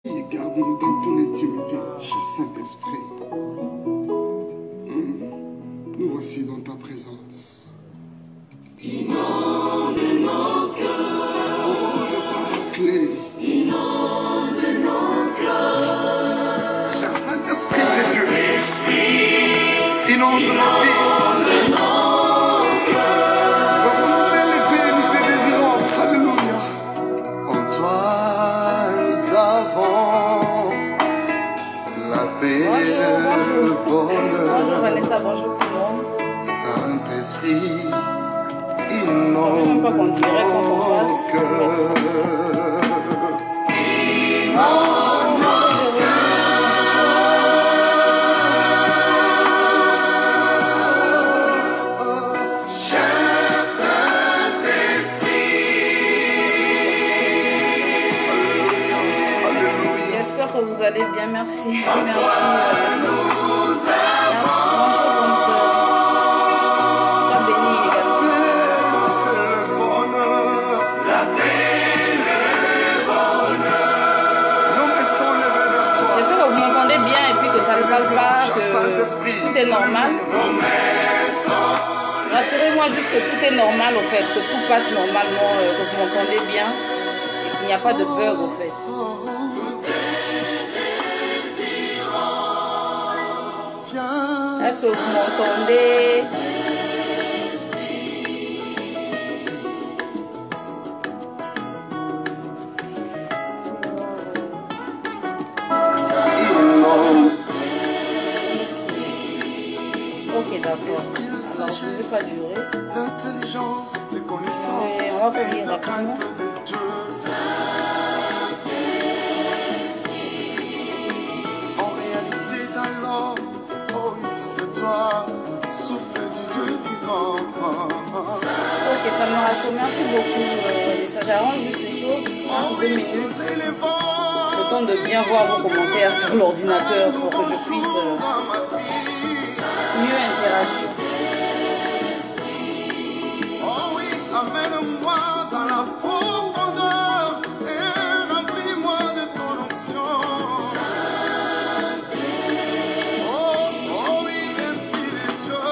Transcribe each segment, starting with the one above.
Et garde-nous dans ton intimité, cher Saint-Esprit. Nous voici dans ta présence. Inonde nos cœurs. Oh, la clé. Inonde nos cœurs. Cher Saint-Esprit de Dieu. Inonde nos vies. Bonjour Vanessa, bonjour tout le monde. Saint-Esprit, ça ne veut même pas qu'on dirait quand on passe. J'espère que vous allez bien, merci. Merci. Tout est normal. Rassurez-moi juste que tout est normal au fait, que tout passe normalement, que vous m'entendez bien et qu'il n'y a pas de bug au fait. Est-ce que vous m'entendez? Ok, d'accord. Alors, je ne vais pas durer. D'intelligence, de connaissance, on va finir rapidement. En réalité, dans l'homme, oh oui, c'est toi, souffle du Dieu vivant. Ok, ça me rassure. Merci beaucoup. Ça j'arrange juste les choses. 2 minutes. Le temps de bien voir vos commentaires sur l'ordinateur pour que je puisse mieux interagir. Oh oui, amène-moi dans la profondeur et remplis-moi de ton onction. Oh oui, Esprit de Dieu,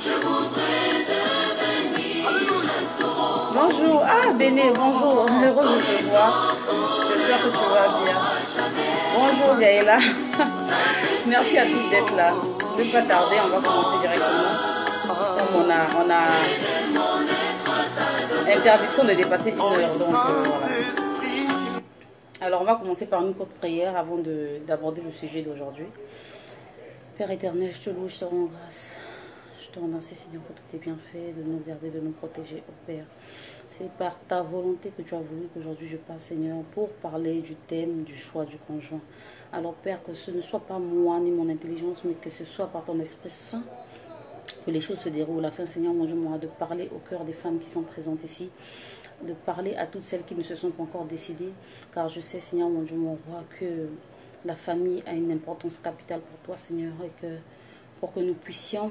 je voudrais devenir. Alléluia. Bonjour, ah Béné, bonjour, heureuse de te voir. J'espère que tu vas bien. Bonjour Gaëla. Merci à tous d'être là. Je ne vais pas tarder, on va commencer directement. Comme on a interdiction de dépasser 1 heure. Donc, voilà. Alors on va commencer par une courte prière avant d'aborder le sujet d'aujourd'hui. Père éternel, je te loue, je te rends grâce. Je te remercie Seigneur pour tous tes bienfaits, de nous garder, de nous protéger, oh Père. C'est par ta volonté que tu as voulu qu'aujourd'hui je passe, Seigneur, pour parler du thème du choix du conjoint. Alors Père, que ce ne soit pas moi ni mon intelligence, mais que ce soit par ton Esprit Saint que les choses se déroulent. Afin, Seigneur, mon Dieu, moi, de parler au cœur des femmes qui sont présentes ici, de parler à toutes celles qui ne se sont pas encore décidées, car je sais, Seigneur, mon Dieu, mon roi, que la famille a une importance capitale pour toi, Seigneur, et que pour que nous puissions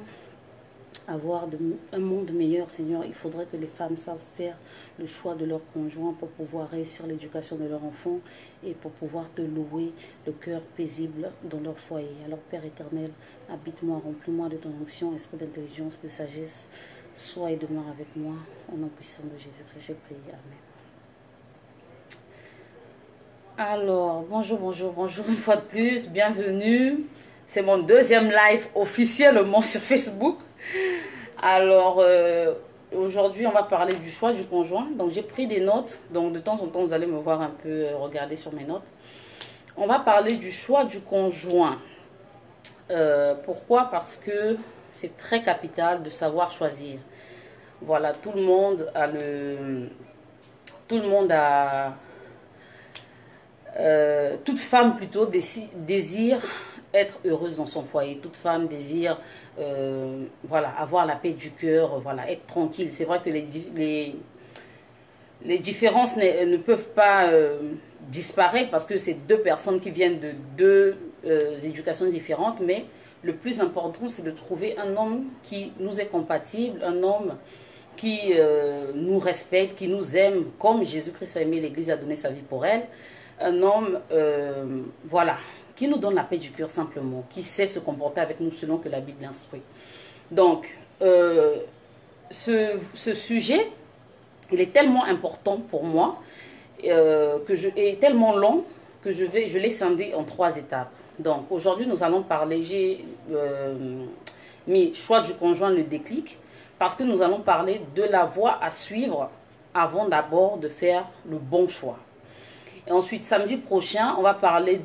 avoir un monde meilleur, Seigneur, il faudrait que les femmes savent faire le choix de leur conjoint pour pouvoir réussir l'éducation de leurs enfants et pour pouvoir te louer le cœur paisible dans leur foyer. Alors Père éternel, habite-moi, remplis-moi de ton onction, esprit d'intelligence, de sagesse, sois et demeure avec moi, au nom puissant de Jésus-Christ, j'ai prié, amen. Alors, bonjour une fois de plus, bienvenue. C'est mon 2e live officiellement sur Facebook. Alors, aujourd'hui, on va parler du choix du conjoint. Donc, j'ai pris des notes. Donc, de temps en temps, vous allez me voir un peu regarder sur mes notes. On va parler du choix du conjoint. Pourquoi? Parce que c'est très capital de savoir choisir. Voilà, tout le monde a... toute femme plutôt désire être heureuse dans son foyer. Toute femme désire voilà, avoir la paix du cœur, voilà, être tranquille. C'est vrai que les différences ne peuvent pas disparaître parce que c'est 2 personnes qui viennent de 2 éducations différentes, mais le plus important, c'est de trouver un homme qui nous est compatible, un homme qui nous respecte, qui nous aime, comme Jésus-Christ a aimé l'Église, a donné sa vie pour elle. un homme, voilà, qui nous donne la paix du cœur simplement, qui sait se comporter avec nous selon que la Bible instruit. Donc, ce sujet, il est tellement important pour moi, est tellement long que je l'ai scindé en 3 étapes. Donc, aujourd'hui, nous allons parler, j'ai mis choix du conjoint, le déclic, parce que nous allons parler de la voie à suivre avant d'abord de faire le bon choix. Et ensuite, samedi prochain, on va parler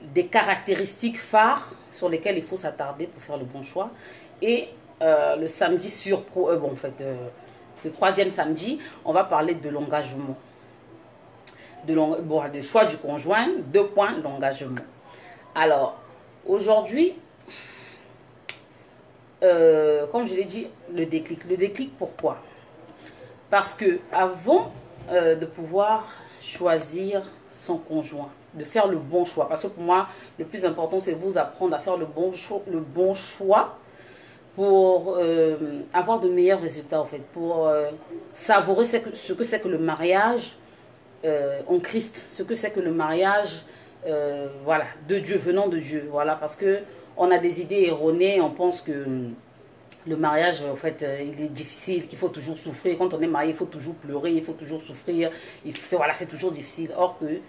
des caractéristiques phares sur lesquelles il faut s'attarder pour faire le bon choix. Et le samedi le 3e samedi, on va parler de l'engagement. De choix du conjoint, 2 points, l'engagement. Alors, aujourd'hui, comme je l'ai dit, le déclic. Le déclic, pourquoi? Parce que avant de pouvoir choisir son conjoint, de faire le bon choix, parce que pour moi, le plus important, c'est vous apprendre à faire le bon choix pour avoir de meilleurs résultats, en fait, pour savourer ce que c'est que le mariage en Christ, ce que c'est que le mariage, voilà, de Dieu, venant de Dieu, voilà, parce que on a des idées erronées, on pense que le mariage, en fait, il est difficile, qu'il faut toujours souffrir. Quand on est marié, il faut toujours pleurer, il faut toujours souffrir. Voilà, c'est toujours difficile. Or que,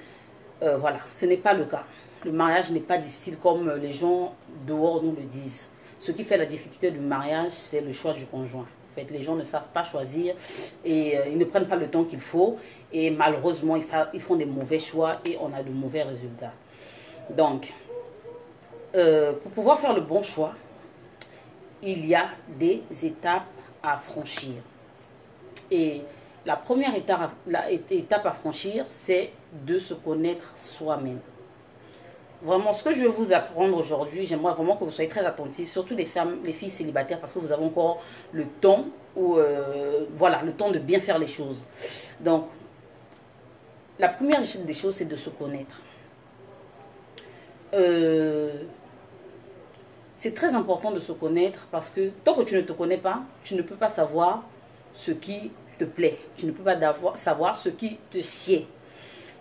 voilà, ce n'est pas le cas. Le mariage n'est pas difficile comme les gens dehors nous le disent. Ce qui fait la difficulté du mariage, c'est le choix du conjoint. En fait, les gens ne savent pas choisir et ils ne prennent pas le temps qu'il faut. Et malheureusement, ils font des mauvais choix et on a de mauvais résultats. Donc, pour pouvoir faire le bon choix, il y a des étapes à franchir. Et la première étape à franchir, c'est de se connaître soi-même. Vraiment, ce que je vais vous apprendre aujourd'hui, j'aimerais vraiment que vous soyez très attentifs, surtout les femmes, les filles célibataires, parce que vous avez encore le temps, voilà, le temps de bien faire les choses. Donc, la première des choses, c'est de se connaître. C'est très important de se connaître parce que tant que tu ne te connais pas, tu ne peux pas savoir ce qui te plaît. Tu ne peux pas savoir ce qui te sied.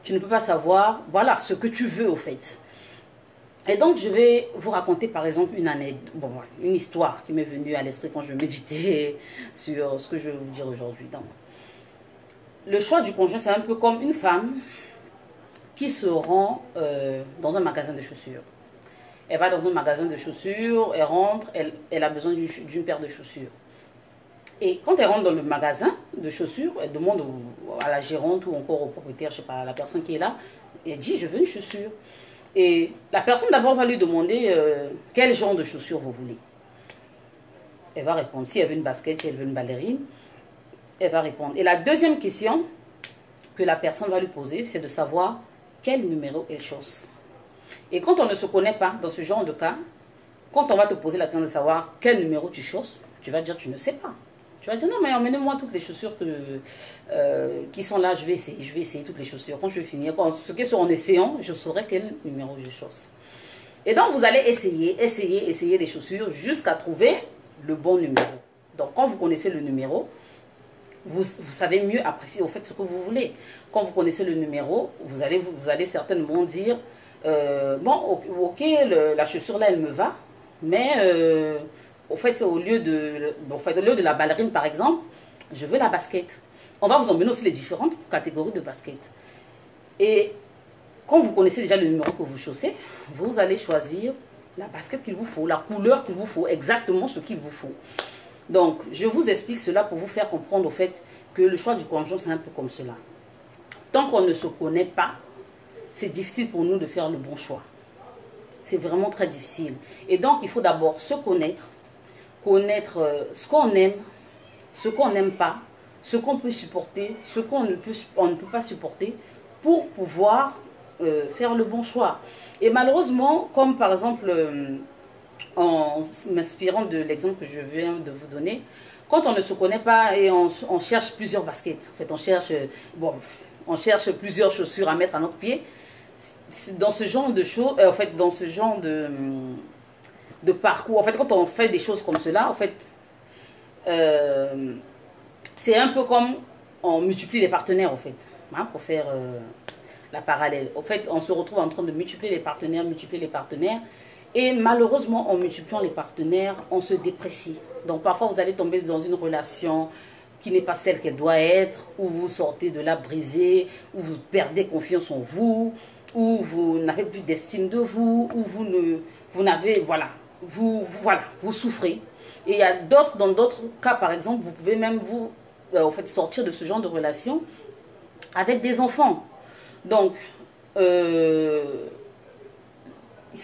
Tu ne peux pas savoir, voilà, ce que tu veux au fait. Et donc, je vais vous raconter par exemple une histoire qui m'est venue à l'esprit quand je méditais sur ce que je vais vous dire aujourd'hui. Donc, le choix du conjoint, c'est un peu comme une femme qui se rend dans un magasin de chaussures. Elle va dans un magasin de chaussures, elle rentre, elle a besoin d'une paire de chaussures. Et quand elle rentre dans le magasin de chaussures, elle demande à la gérante ou encore au propriétaire, je ne sais pas, à la personne qui est là, elle dit, je veux une chaussure. Et la personne d'abord va lui demander quel genre de chaussures vous voulez. Elle va répondre, si elle veut une basket, si elle veut une ballerine, elle va répondre. Et la deuxième question que la personne va lui poser, c'est de savoir quel numéro elle chausse. Et quand on ne se connaît pas dans ce genre de cas, quand on va te poser la question de savoir quel numéro tu chausses, tu vas dire tu ne sais pas. Tu vas dire non mais emmenez-moi toutes les chaussures qui sont là, je vais essayer toutes les chaussures. Quand je vais finir, ce qui est en essayant, je saurai quel numéro je chausse. Et donc vous allez essayer les chaussures jusqu'à trouver le bon numéro. Donc quand vous connaissez le numéro, vous savez mieux apprécier au fait ce que vous voulez. Quand vous connaissez le numéro, vous allez certainement dire bon, ok, la chaussure là, elle me va, mais au fait, au lieu de la ballerine, par exemple, je veux la basket. On va vous emmener aussi les différentes catégories de basket. Et quand vous connaissez déjà le numéro que vous chaussez, vous allez choisir la basket qu'il vous faut, la couleur qu'il vous faut, exactement ce qu'il vous faut. Donc, je vous explique cela pour vous faire comprendre au fait que le choix du conjoint, c'est un peu comme cela. Tant qu'on ne se connaît pas, c'est difficile pour nous de faire le bon choix. C'est vraiment très difficile. Et donc, il faut d'abord se connaître ce qu'on aime, ce qu'on n'aime pas, ce qu'on peut supporter, ce qu'on ne peut pas supporter pour pouvoir faire le bon choix. Et malheureusement, comme par exemple, en m'inspirant de l'exemple que je viens de vous donner, quand on ne se connaît pas et on cherche plusieurs baskets, en fait, on cherche plusieurs chaussures à mettre à notre pied, dans ce genre de choses, en fait, dans ce genre de parcours, en fait, quand on fait des choses comme cela, en fait, c'est un peu comme on multiplie les partenaires, en fait, hein, pour faire la parallèle. En fait, on se retrouve en train de multiplier les partenaires, et malheureusement, en multipliant les partenaires, on se déprécie. Donc parfois, vous allez tomber dans une relation qui n'est pas celle qu'elle doit être, où vous sortez de là brisé, où vous perdez confiance en vous, où vous n'avez plus d'estime de vous, où vous n'avez, voilà, vous souffrez. Et il y a d'autres, dans d'autres cas, par exemple, vous pouvez même en fait, sortir de ce genre de relation avec des enfants. Donc, ce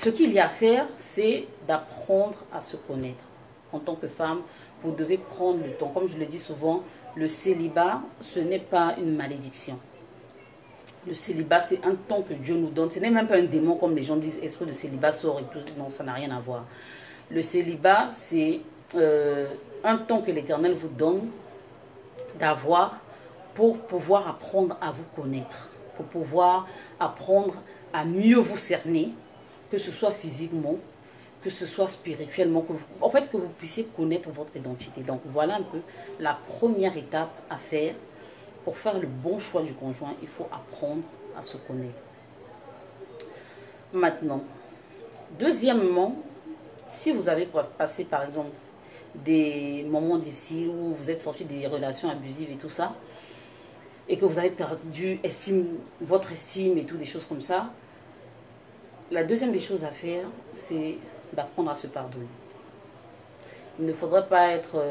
qu'il y a à faire, c'est d'apprendre à se connaître. En tant que femme, vous devez prendre le temps. Comme je le dis souvent, le célibat, ce n'est pas une malédiction. Le célibat, c'est un temps que Dieu nous donne. Ce n'est même pas un démon, comme les gens disent, esprit de célibat sort et tout. Non, ça n'a rien à voir. Le célibat, c'est un temps que l'Éternel vous donne d'avoir pour pouvoir apprendre à vous connaître, pour pouvoir apprendre à mieux vous cerner, que ce soit physiquement, que ce soit spirituellement, en fait que vous puissiez connaître votre identité. Donc voilà un peu la première étape à faire. Pour faire le bon choix du conjoint, il faut apprendre à se connaître. Maintenant, deuxièmement, si vous avez passé par exemple des moments difficiles où vous êtes sorti des relations abusives et tout ça, et que vous avez perdu votre estime et tout, des choses comme ça, la deuxième des choses à faire, c'est d'apprendre à se pardonner. Il ne faudrait pas être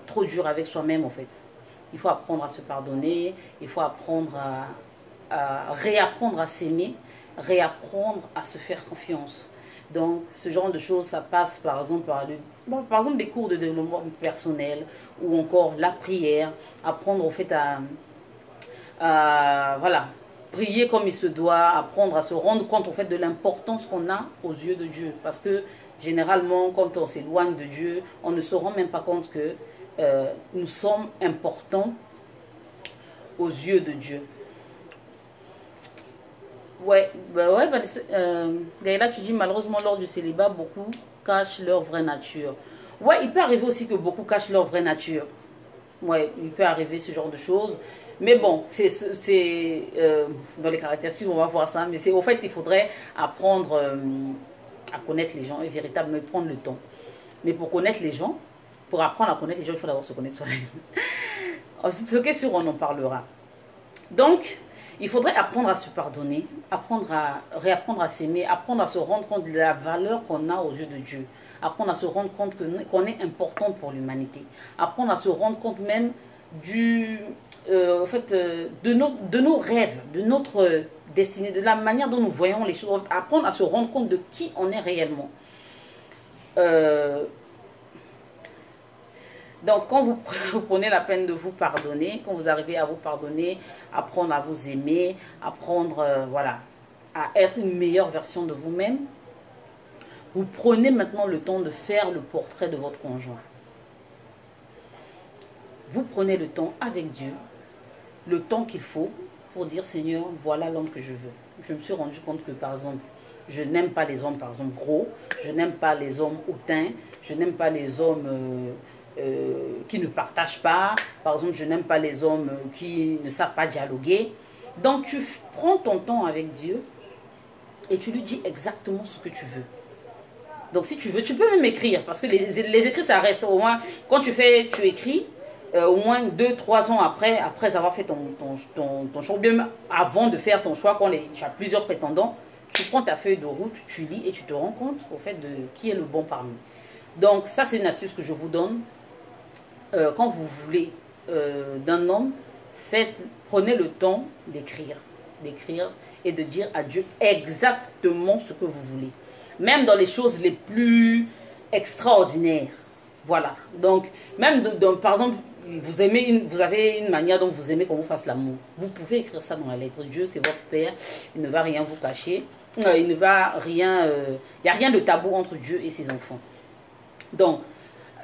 trop dur avec soi-même en fait. Il faut apprendre à se pardonner, il faut apprendre à réapprendre à s'aimer, réapprendre à se faire confiance. Donc, ce genre de choses, ça passe par exemple par exemple des cours de développement personnel ou encore la prière, apprendre au fait voilà, prier comme il se doit, apprendre à se rendre compte au fait de l'importance qu'on a aux yeux de Dieu. Parce que généralement, quand on s'éloigne de Dieu, on ne se rend même pas compte que nous sommes importants aux yeux de Dieu. Gaëla, tu dis malheureusement lors du célibat, beaucoup cachent leur vraie nature. Ouais, il peut arriver aussi que beaucoup cachent leur vraie nature. Ouais, il peut arriver ce genre de choses. Mais bon, c'est dans les caractéristiques, on va voir ça. Mais au fait, il faudrait apprendre à connaître les gens et véritablement prendre le temps. Mais pour connaître les gens, pour apprendre à connaître les gens, il faut d'abord se connaître soi-même. Ensuite, ce qui est sûr, on en parlera. Donc, il faudrait apprendre à se pardonner, réapprendre à s'aimer, apprendre à se rendre compte de la valeur qu'on a aux yeux de Dieu, apprendre à se rendre compte qu'on est important pour l'humanité, apprendre à se rendre compte même de nos rêves, de notre destinée, de la manière dont nous voyons les choses, apprendre à se rendre compte de qui on est réellement. Donc, quand vous prenez la peine de vous pardonner, quand vous arrivez à vous pardonner, apprendre à vous aimer, apprendre voilà, à être une meilleure version de vous-même, vous prenez maintenant le temps de faire le portrait de votre conjoint. Vous prenez le temps avec Dieu, le temps qu'il faut pour dire, Seigneur, voilà l'homme que je veux. Je me suis rendu compte que, par exemple, je n'aime pas les hommes, par exemple, gros, je n'aime pas les hommes hautains, je n'aime pas les hommes... qui ne partagent pas. Par exemple, je n'aime pas les hommes qui ne savent pas dialoguer. Donc, tu prends ton temps avec Dieu et tu lui dis exactement ce que tu veux. Donc, si tu veux, tu peux même écrire. Parce que les écrits, ça reste au moins... Quand tu écris, au moins 2-3 ans après avoir fait ton choix, bien avant de faire ton choix, quand tu as plusieurs prétendants, tu prends ta feuille de route, tu lis et tu te rends compte au fait de qui est le bon parmi. Donc, ça, c'est une astuce que je vous donne. Quand vous voulez d'un homme, prenez le temps d'écrire et de dire à Dieu exactement ce que vous voulez. Même dans les choses les plus extraordinaires. Voilà. Donc, même par exemple, vous avez une manière dont vous aimez qu'on vous fasse l'amour. Vous pouvez écrire ça dans la lettre. Dieu, c'est votre Père. Il ne va rien vous cacher. Il n'y a rien de tabou entre Dieu et ses enfants. Donc,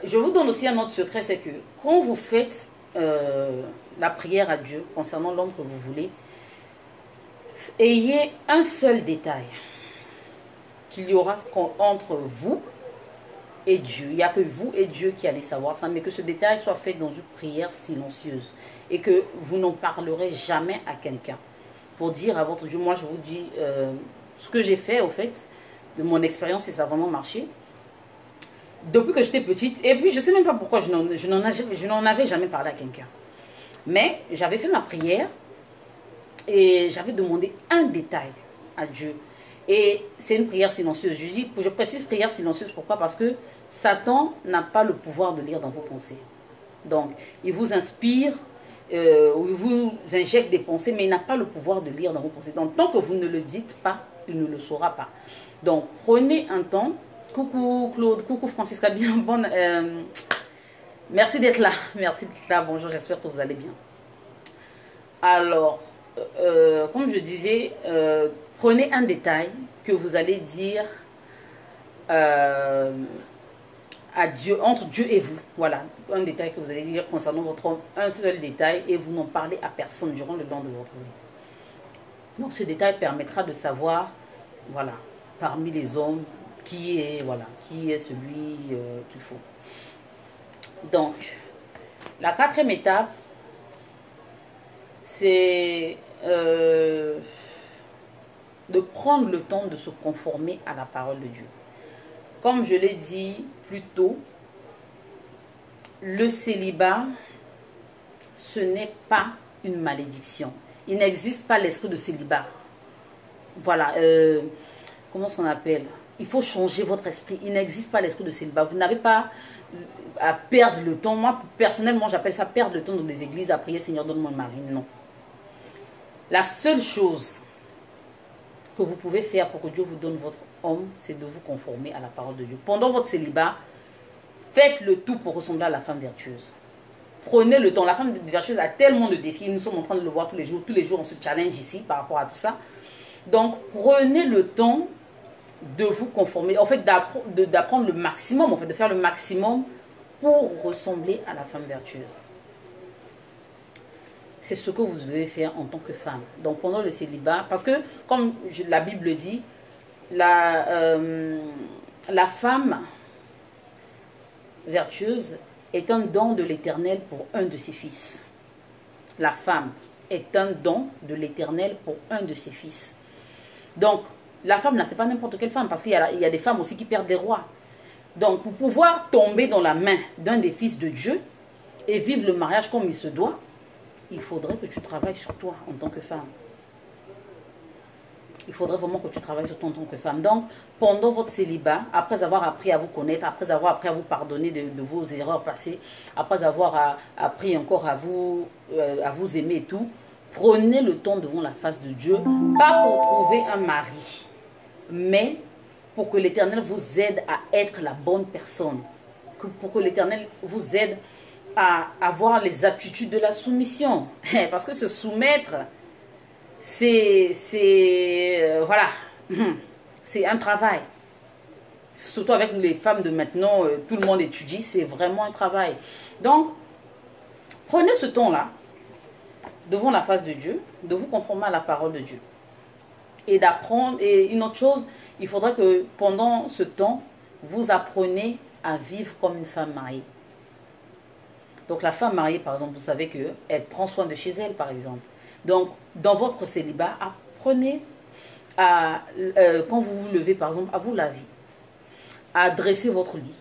je vous donne aussi un autre secret, c'est que quand vous faites la prière à Dieu concernant l'homme que vous voulez, ayez un seul détail qu'il y aura entre vous et Dieu. Il n'y a que vous et Dieu qui allez savoir ça, mais que ce détail soit fait dans une prière silencieuse et que vous n'en parlerez jamais à quelqu'un. pour dire à votre Dieu, moi je vous dis ce que j'ai fait au fait, de mon expérience et ça a vraiment marché. Depuis que j'étais petite, et puis je ne sais même pas pourquoi je n'en avais jamais parlé à quelqu'un. Mais j'avais fait ma prière et j'avais demandé un détail à Dieu. Et c'est une prière silencieuse. Je précise prière silencieuse, pourquoi? Parce que Satan n'a pas le pouvoir de lire dans vos pensées. Donc, il vous inspire, ou il vous injecte des pensées, mais il n'a pas le pouvoir de lire dans vos pensées. Donc, tant que vous ne le dites pas, il ne le saura pas. Donc, prenez un temps. Coucou Claude, coucou Francisca, bien bonne. Merci d'être là. Merci d'être là. Bonjour, j'espère que vous allez bien. Alors, comme je disais, prenez un détail que vous allez dire à Dieu, entre Dieu et vous. Voilà, un détail que vous allez dire concernant votre homme, un seul détail, et vous n'en parlez à personne durant le long de votre vie. Donc, ce détail permettra de savoir, voilà, parmi les hommes, qui est celui qu'il faut. Donc, la quatrième étape, c'est de prendre le temps de se conformer à la parole de Dieu. Comme je l'ai dit plus tôt, le célibat, ce n'est pas une malédiction. Il n'existe pas l'esprit de célibat. Voilà, comment on appelle? Il faut changer votre esprit. Il n'existe pas l'esprit de célibat. Vous n'avez pas à perdre le temps. Moi, personnellement, j'appelle ça perdre le temps dans des églises à prier, Seigneur, donne-moi un mari. Non. La seule chose que vous pouvez faire pour que Dieu vous donne votre homme, c'est de vous conformer à la parole de Dieu. Pendant votre célibat, faites le tout pour ressembler à la femme vertueuse. Prenez le temps. La femme vertueuse a tellement de défis. Nous sommes en train de le voir tous les jours. Tous les jours, on se challenge ici par rapport à tout ça. Donc, prenez le temps de vous conformer, en fait, d'apprendre le maximum, en fait, de faire le maximum pour ressembler à la femme vertueuse. C'est ce que vous devez faire en tant que femme. Donc, pendant le célibat, parce que, comme la Bible dit, la femme vertueuse est un don de l'Éternel pour un de ses fils. La femme est un don de l'Éternel pour un de ses fils. Donc, la femme, là, ce n'est pas n'importe quelle femme, parce qu'il y a des femmes aussi qui perdent des rois. Donc, pour pouvoir tomber dans la main d'un des fils de Dieu et vivre le mariage comme il se doit, il faudrait que tu travailles sur toi en tant que femme. Il faudrait vraiment que tu travailles sur toi en tant que femme. Donc, pendant votre célibat, après avoir appris à vous connaître, après avoir appris à vous pardonner de vos erreurs passées, après avoir appris encore à vous aimer et tout, prenez le temps devant la face de Dieu, pas pour trouver un mari, mais pour que l'Éternel vous aide à être la bonne personne. Pour que l'Éternel vous aide à avoir les aptitudes de la soumission. Parce que se soumettre, voilà, c'est un travail. Surtout avec les femmes de maintenant, tout le monde étudie, c'est vraiment un travail. Donc, prenez ce temps-là, devant la face de Dieu, de vous conformer à la parole de Dieu. Et d'apprendre, et une autre chose, il faudra que pendant ce temps, vous appreniez à vivre comme une femme mariée. Donc la femme mariée, par exemple, vous savez qu'elle prend soin de chez elle, par exemple. Donc, dans votre célibat, apprenez à, quand vous vous levez, par exemple, à vous laver, à dresser votre lit,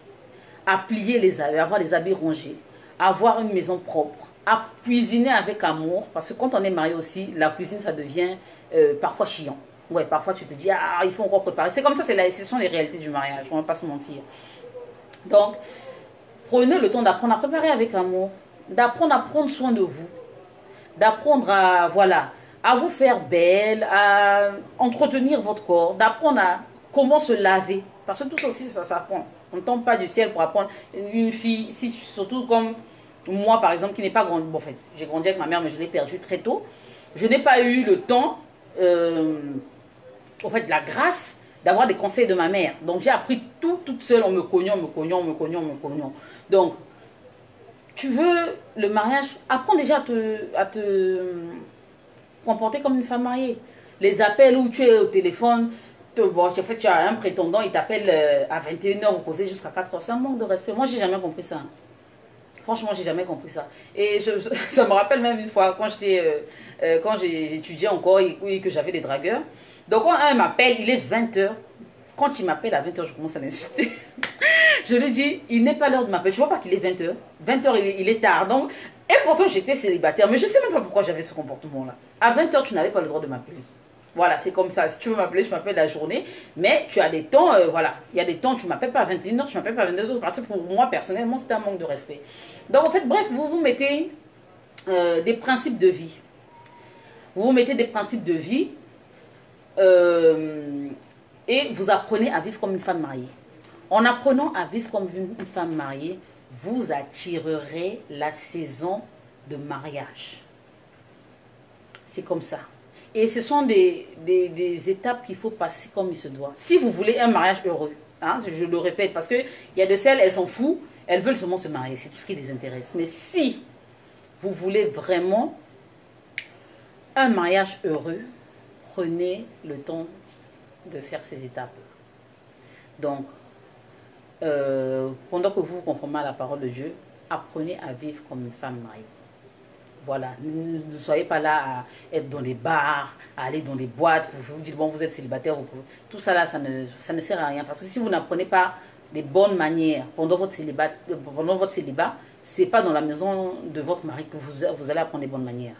à plier les habits, à avoir les habits rangés, à avoir une maison propre, à cuisiner avec amour, parce que quand on est marié aussi, la cuisine, ça devient parfois chiant. Ouais, parfois tu te dis, ah, il faut encore préparer. C'est comme ça, ce sont les réalités du mariage, on ne va pas se mentir. Donc, prenez le temps d'apprendre à préparer avec amour, d'apprendre à prendre soin de vous, d'apprendre à, voilà, à vous faire belle, à entretenir votre corps, d'apprendre à comment se laver. Parce que tout ça aussi, ça s'apprend. On ne tombe pas du ciel pour apprendre. Une fille, surtout comme moi, par exemple, qui n'est pas grande. Bon, en fait, j'ai grandi avec ma mère, mais je l'ai perdue très tôt. Je n'ai pas eu le temps, en fait, la grâce d'avoir des conseils de ma mère. Donc, j'ai appris tout toute seule en me cognant. Donc, tu veux le mariage, apprends déjà à te comporter comme une femme mariée. Les appels où tu es au téléphone, bon, en fait, tu as un prétendant, il t'appelle à 21h, vous causez jusqu'à 4h. C'est un manque de respect. Moi, j'ai jamais compris ça. Franchement, j'ai jamais compris ça. Et ça me rappelle même une fois, quand j'étudiais encore et que j'avais des dragueurs. Donc, quand un m'appelle, il est 20h. Quand il m'appelle à 20h, je commence à l'insulter. Je lui dis, il n'est pas l'heure de m'appeler. Je vois pas qu'il est 20h. 20h, il est tard. Donc, et pourtant, j'étais célibataire. Mais je sais même pas pourquoi j'avais ce comportement-là. À 20h, tu n'avais pas le droit de m'appeler. Voilà, c'est comme ça. Si tu veux m'appeler, je m'appelle la journée. Mais tu as des temps, voilà. Il y a des temps, tu ne m'appelles pas à 21h, tu ne m'appelles pas à 22h. Parce que pour moi, personnellement, c'est un manque de respect. Donc, en fait, bref, vous vous mettez des principes de vie. Vous vous mettez des principes de vie. Et vous apprenez à vivre comme une femme mariée. En apprenant à vivre comme une femme mariée, vous attirerez la saison de mariage. C'est comme ça. Et ce sont des étapes qu'il faut passer comme il se doit. Si vous voulez un mariage heureux, hein, je le répète, parce qu'il y a de celles, elles s'en foutent, elles veulent seulement se marier, c'est tout ce qui les intéresse. Mais si vous voulez vraiment un mariage heureux, prenez le temps de faire ces étapes. Donc, pendant que vous vous conformez à la parole de Dieu, apprenez à vivre comme une femme mariée. Voilà, ne soyez pas là à être dans les bars, à aller dans les boîtes, pour vous dire, bon, vous êtes célibataire, tout ça là, ça ne sert à rien. Parce que si vous n'apprenez pas les bonnes manières pendant votre célibat, c'est pas dans la maison de votre mari que vous allez apprendre les bonnes manières.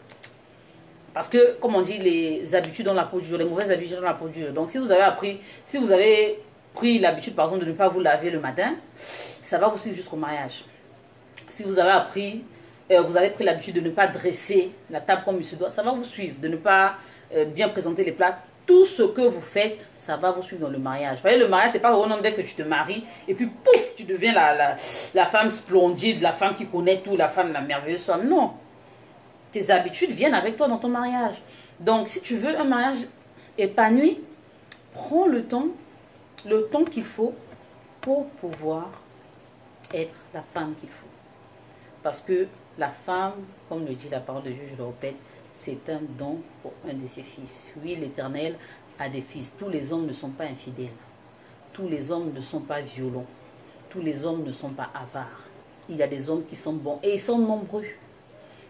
Parce que, comme on dit, les habitudes dans la peau du jour, les mauvaises habitudes dans la peau du jour. Donc, si vous avez pris l'habitude, par exemple, de ne pas vous laver le matin, ça va vous suivre jusqu'au mariage. Si vous avez pris l'habitude de ne pas dresser la table comme il se doit, ça va vous suivre. De ne pas bien présenter les plats. Tout ce que vous faites, ça va vous suivre dans le mariage. Vous voyez, le mariage, c'est pas au nom dès que tu te maries et puis pouf, tu deviens la femme splendide, la femme qui connaît tout, la femme, la merveilleuse femme. Non. Tes habitudes viennent avec toi dans ton mariage. Donc, si tu veux un mariage épanoui, prends le temps qu'il faut pour pouvoir être la femme qu'il faut. Parce que la femme, comme le dit la parole de Dieu, je le répète, c'est un don pour un de ses fils. Oui, l'Éternel a des fils. Tous les hommes ne sont pas infidèles. Tous les hommes ne sont pas violents. Tous les hommes ne sont pas avares. Il y a des hommes qui sont bons et ils sont nombreux.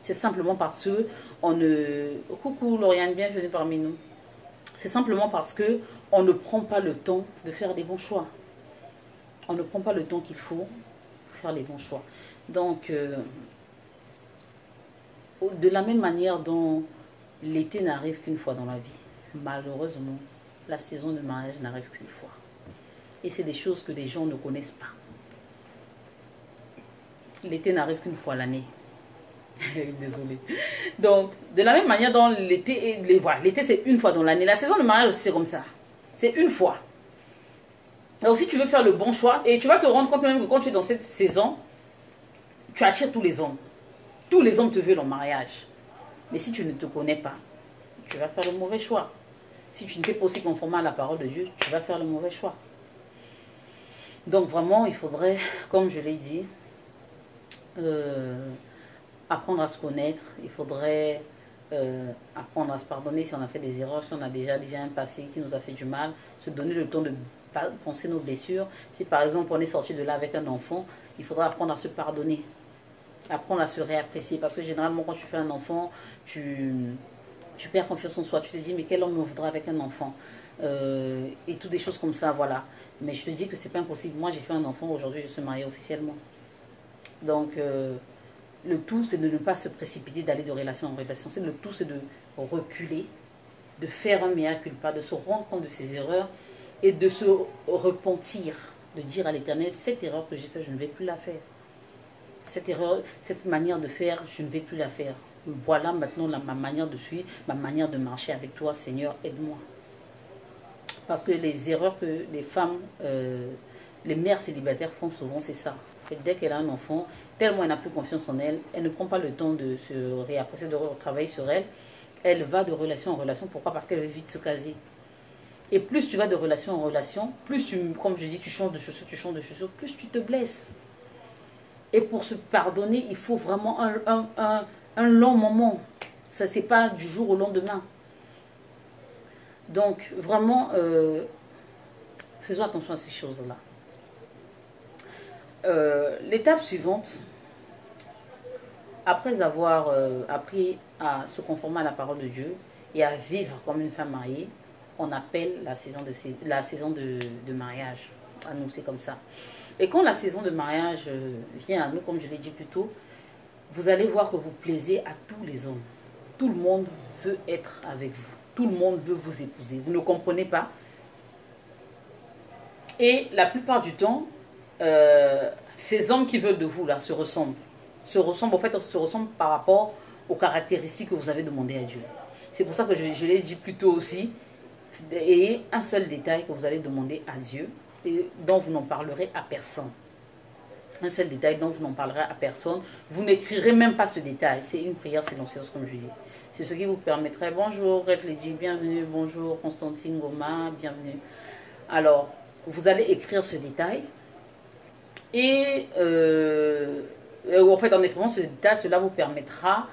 C'est simplement parce que on ne... Coucou Lauriane, bienvenue parmi nous. C'est simplement parce que on ne prend pas le temps de faire des bons choix. On ne prend pas le temps qu'il faut pour faire les bons choix. Donc, de la même manière dont l'été n'arrive qu'une fois dans la vie, malheureusement, la saison de mariage n'arrive qu'une fois. Et c'est des choses que les gens ne connaissent pas. L'été n'arrive qu'une fois l'année. Désolée. Donc, de la même manière dont l'été, l'été c'est une fois dans l'année. La saison de mariage aussi c'est comme ça. C'est une fois. Donc, si tu veux faire le bon choix, et tu vas te rendre compte même que quand tu es dans cette saison, tu attires tous les hommes. Tous les hommes te veulent en mariage. Mais si tu ne te connais pas, tu vas faire le mauvais choix. Si tu ne t'es pas aussi conformé à la parole de Dieu, tu vas faire le mauvais choix. Donc vraiment, il faudrait, comme je l'ai dit, apprendre à se connaître. Il faudrait apprendre à se pardonner si on a fait des erreurs, si on a déjà un passé qui nous a fait du mal. Se donner le temps de penser nos blessures. Si par exemple on est sorti de là avec un enfant, il faudra apprendre à se pardonner. Apprendre à se réapprécier. Parce que généralement, quand tu fais un enfant, tu perds confiance en soi. Tu te dis, mais quel homme me voudra avec un enfant et toutes des choses comme ça, voilà. Mais je te dis que c'est pas impossible. Moi, j'ai fait un enfant. Aujourd'hui, je suis mariée officiellement. Donc, le tout, c'est de ne pas se précipiter, d'aller de relation en relation. Le tout, c'est de reculer, de faire un mea culpa, de se rendre compte de ses erreurs et de se repentir, de dire à l'Éternel, cette erreur que j'ai faite, je ne vais plus la faire. Cette erreur, cette manière de faire, je ne vais plus la faire. Voilà maintenant ma manière de suivre, ma manière de marcher avec toi, Seigneur, aide-moi. Parce que les erreurs que les femmes, les mères célibataires font souvent, c'est ça. Dès qu'elle a un enfant, tellement elle n'a plus confiance en elle, elle ne prend pas le temps de se réapprécier, de retravailler sur elle. Elle va de relation en relation. Pourquoi? Parce qu'elle veut vite se caser. Et plus tu vas de relation en relation, plus tu, comme je dis, tu changes de chaussures, plus tu te blesses. Et pour se pardonner, il faut vraiment un long moment. Ça, c'est pas du jour au lendemain. Donc, vraiment, faisons attention à ces choses-là. L'étape suivante, après avoir appris à se conformer à la parole de Dieu et à vivre comme une femme mariée, on appelle la saison de mariage. À nous, c'est comme ça. Et quand la saison de mariage vient à nous, comme je l'ai dit plus tôt, vous allez voir que vous plaisez à tous les hommes. Tout le monde veut être avec vous. Tout le monde veut vous épouser. Vous ne comprenez pas. Et la plupart du temps, ces hommes qui veulent de vous, là, se ressemblent. En fait, se ressemblent par rapport aux caractéristiques que vous avez demandé à Dieu. C'est pour ça que je l'ai dit plus tôt aussi. Ayez un seul détail que vous allez demander à Dieu et dont vous n'en parlerez à personne. Un seul détail dont vous n'en parlerez à personne. Vous n'écrirez même pas ce détail. C'est une prière silencieuse, comme je dis. C'est ce qui vous permettrait. Bonjour, Red Lady, bienvenue. Bonjour, Constantine Goma, bienvenue. Alors, vous allez écrire ce détail. Et en fait, en écrivant ce détail, cela vous permettra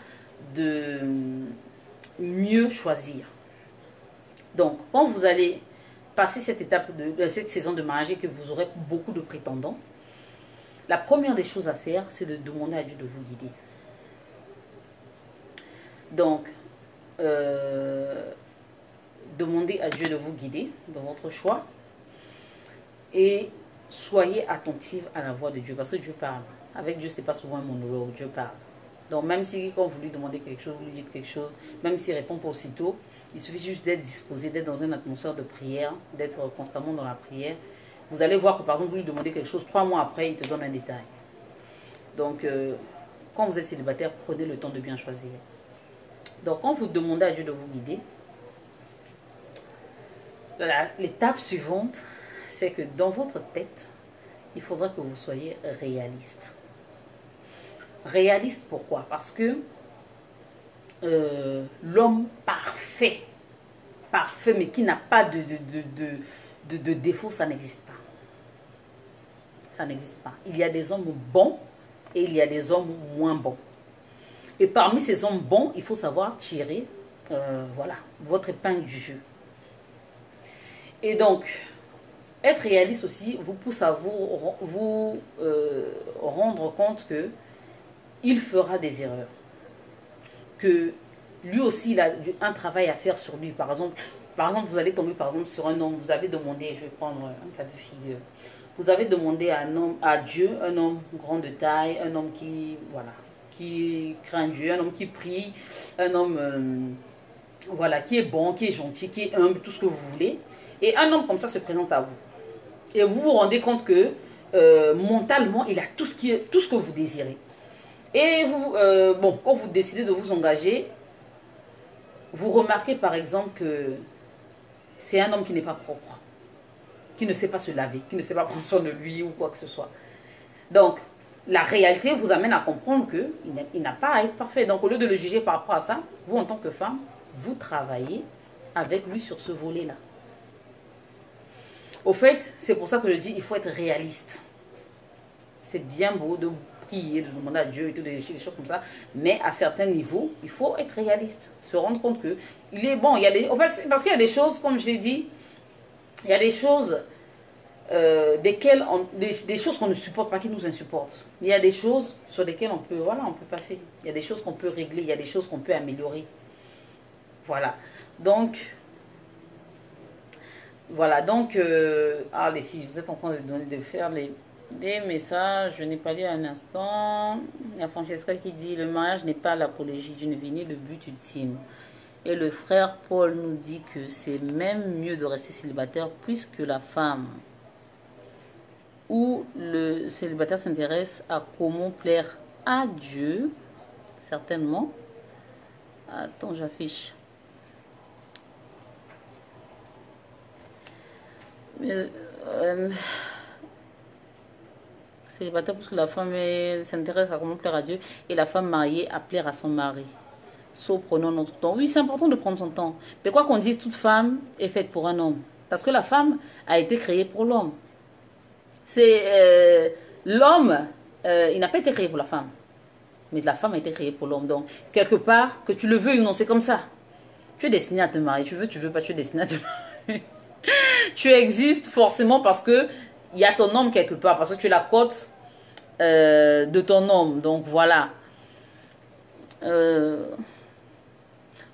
de mieux choisir. Donc, quand vous allez passer cette étape de cette saison de mariage et que vous aurez beaucoup de prétendants, la première des choses à faire, c'est de demander à Dieu de vous guider. Donc, demandez à Dieu de vous guider dans votre choix et soyez attentive à la voix de Dieu parce que Dieu parle. Avec Dieu, ce n'est pas souvent un monologue, Dieu parle. Donc, même si quand vous lui demandez quelque chose, vous lui dites quelque chose, même s'il ne répond pas aussitôt, il suffit juste d'être disposé, d'être dans une atmosphère de prière, d'être constamment dans la prière. Vous allez voir que par exemple, vous lui demandez quelque chose, 3 mois après, il te donne un détail. Donc, quand vous êtes célibataire, prenez le temps de bien choisir. Donc, quand vous demandez à Dieu de vous guider, l'étape suivante, c'est que dans votre tête, il faudra que vous soyez réaliste. Réaliste pourquoi? Parce que l'homme parfait, mais qui n'a pas de défaut, ça n'existe pas. Ça n'existe pas. Il y a des hommes bons et il y a des hommes moins bons. Et parmi ces hommes bons, il faut savoir tirer voilà, votre épingle du jeu. Et donc, être réaliste aussi vous pousse à vous rendre compte que il fera des erreurs. Que lui aussi, il a un travail à faire sur lui. Par exemple, vous allez tomber par exemple sur un homme, vous avez demandé, je vais prendre un cas de figure, vous avez demandé à Dieu, un homme grand de taille, un homme qui, voilà, qui craint Dieu, un homme qui prie, un homme voilà, qui est bon, qui est gentil, qui est humble, tout ce que vous voulez. Et un homme comme ça se présente à vous. Et vous vous rendez compte que mentalement, il a tout ce que vous désirez. Et vous, bon, quand vous décidez de vous engager, vous remarquez par exemple que c'est un homme qui n'est pas propre, qui ne sait pas se laver, qui ne sait pas prendre soin de lui ou quoi que ce soit. Donc, la réalité vous amène à comprendre qu'il n'a pas à être parfait. Donc, au lieu de le juger par rapport à ça, vous, en tant que femme, vous travaillez avec lui sur ce volet-là. Au fait, c'est pour ça que je dis il faut être réaliste. C'est bien beau de prier, de demander à Dieu et tout, des choses comme ça. Mais à certains niveaux, il faut être réaliste. Se rendre compte qu'il est bon. Il y a parce qu'il y a des choses, comme je l'ai dit, il y a des choses des choses qu'on ne supporte pas, qui nous insupportent. Il y a des choses sur lesquelles on peut passer. Il y a des choses qu'on peut régler, il y a des choses qu'on peut améliorer. Voilà. Donc, les filles, vous êtes en train de faire des messages. Je n'ai pas lu un instant. Il y a Francesca qui dit: le mariage n'est pas l'apologie d'une vie ni le but ultime. Et le frère Paul nous dit que c'est même mieux de rester célibataire puisque la femme ou le célibataire s'intéresse à comment plaire à Dieu. Certainement. Attends, j'affiche. Célibataire parce que la femme s'intéresse à comment plaire à Dieu et la femme mariée à plaire à son mari. Prenons notre temps. Oui, c'est important de prendre son temps. Mais quoi qu'on dise, toute femme est faite pour un homme. Parce que la femme a été créée pour l'homme. C'est l'homme, il n'a pas été créé pour la femme. Mais la femme a été créée pour l'homme. Donc, quelque part, que tu le veux ou non, c'est comme ça. Tu es destiné à te marier. Tu veux pas, tu es destiné à te marier. Tu existes forcément parce que il y a ton homme quelque part. Parce que tu es la côte de ton homme. Donc, voilà.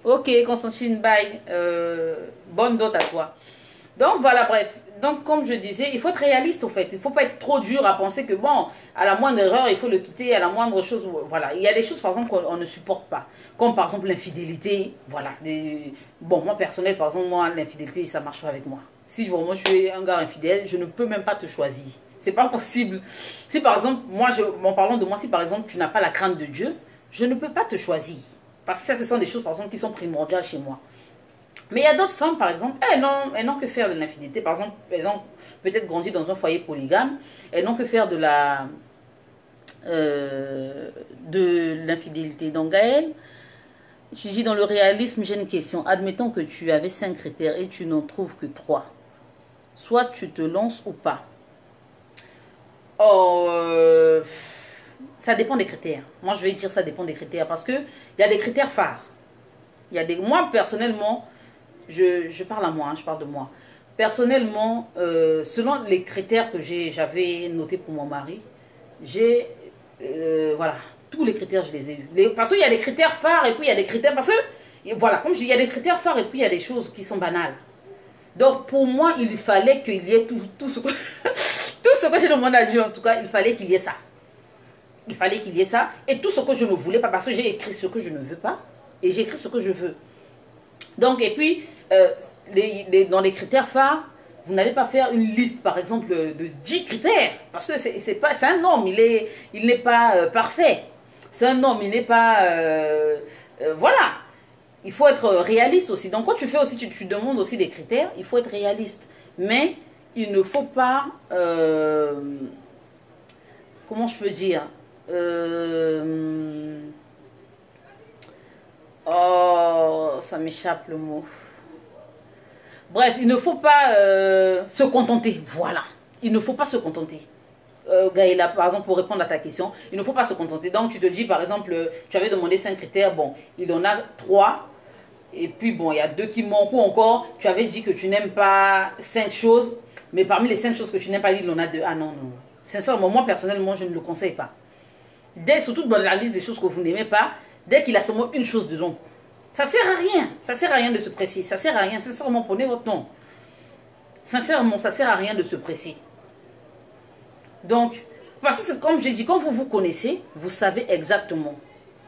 Ok, Constantine, bye. Bonne dot à toi. Donc voilà, bref. Donc comme je disais, il faut être réaliste au fait. Il ne faut pas être trop dur à penser que bon, à la moindre erreur, il faut le quitter, à la moindre chose. Voilà, il y a des choses par exemple qu'on ne supporte pas. Comme par exemple l'infidélité. Voilà. Bon, moi personnel, par exemple, moi, l'infidélité, ça ne marche pas avec moi. Si vraiment je suis un gars infidèle, je ne peux même pas te choisir. C'est pas possible. Si par exemple, moi, en parlant de moi, si par exemple tu n'as pas la crainte de Dieu, je ne peux pas te choisir. Parce que ça, ce sont des choses par exemple qui sont primordiales chez moi. Mais il y a d'autres femmes, par exemple, elles n'ont que faire de l'infidélité. Par exemple, elles ont peut-être grandi dans un foyer polygame. Elles n'ont que faire de l'infidélité. Donc, Gaëlle, tu dis dans le réalisme, j'ai une question. Admettons que tu avais 5 critères et tu n'en trouves que 3. Soit tu te lances ou pas. Oh, ça dépend des critères. Moi, je vais dire ça dépend des critères. Parce qu'il y a des critères phares. Moi, personnellement, je parle à moi, hein, je parle de moi. Personnellement, selon les critères que j'avais notés pour mon mari, voilà, tous les critères, je les ai eus. Parce qu'il y a des critères phares et puis il y a des critères... Parce que, voilà, comme je dis, il y a des critères phares et puis il y a des choses qui sont banales. Donc, pour moi, il fallait qu'il y ait tout ce que... tout ce que j'ai demandé à Dieu, en tout cas, il fallait qu'il y ait ça. Il fallait qu'il y ait ça. Et tout ce que je ne voulais pas, parce que j'ai écrit ce que je ne veux pas, et j'ai écrit ce que je veux. Donc, et puis, dans les critères phares, vous n'allez pas faire une liste, par exemple, de 10 critères. Parce que c'est un homme, il n'est pas parfait. C'est un homme, il n'est pas... voilà. Il faut être réaliste aussi. Donc, quand tu fais aussi, tu demandes aussi des critères, il faut être réaliste. Mais, il ne faut pas... comment je peux dire oh, ça m'échappe le mot. Bref, il ne faut pas se contenter. Voilà. Il ne faut pas se contenter. Gaëlla, par exemple, pour répondre à ta question, il ne faut pas se contenter. Donc, tu te dis, par exemple, tu avais demandé 5 critères. Bon, il en a 3. Et puis, bon, il y a 2 qui manquent. Ou encore, tu avais dit que tu n'aimes pas 5 choses. Mais parmi les 5 choses que tu n'aimes pas, il en a 2. Ah non, non. Sincèrement, moi, personnellement, je ne le conseille pas. Surtout dans la liste des choses que vous n'aimez pas, dès qu'il a seulement une chose dedans, ça sert à rien. Ça sert à rien de se presser. Ça sert à rien. Sincèrement, prenez votre nom. Sincèrement, ça sert à rien de se presser. Donc, parce que comme j'ai dit, quand vous vous connaissez, vous savez exactement.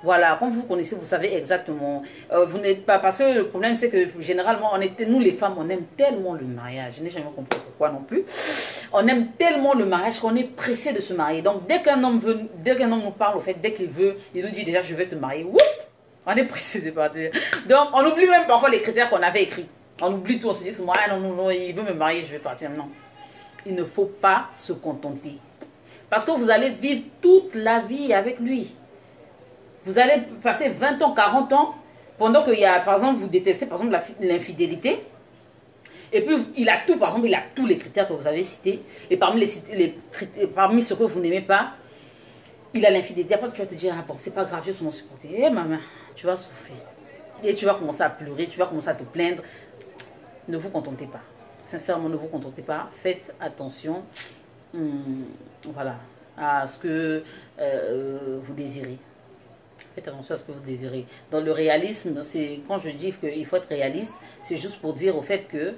Voilà, quand vous vous connaissez, vous savez exactement. Vous n'êtes pas... Parce que le problème, c'est que généralement, nous les femmes, on aime tellement le mariage. Je n'ai jamais compris pourquoi non plus. On aime tellement le mariage qu'on est pressé de se marier. Donc, dès qu'un homme nous parle, au fait, dès qu'il veut, il nous dit déjà, je vais te marier. Woup, on est pressé de partir. Donc, on oublie même parfois les critères qu'on avait écrits. On oublie tout, on se dit, moi, non, non, non, il veut me marier, je vais partir. Non. Il ne faut pas se contenter. Parce que vous allez vivre toute la vie avec lui. Vous allez passer 20 ans, 40 ans, pendant qu'il y a, par exemple, vous détestez, par exemple, l'infidélité. Et puis, il a tout, par exemple, il a tous les critères que vous avez cités. Et parmi ceux que vous n'aimez pas, il a l'infidélité. Après, tu vas te dire, ah bon, c'est pas grave, je suis mon supporter. Eh, maman, tu vas souffrir. Et tu vas commencer à pleurer, tu vas commencer à te plaindre. Ne vous contentez pas. Sincèrement, ne vous contentez pas. Faites attention, voilà, à ce que vous désirez. Faites attention à ce que vous désirez. Dans le réalisme, c'est quand je dis qu'il faut être réaliste, c'est juste pour dire au fait que,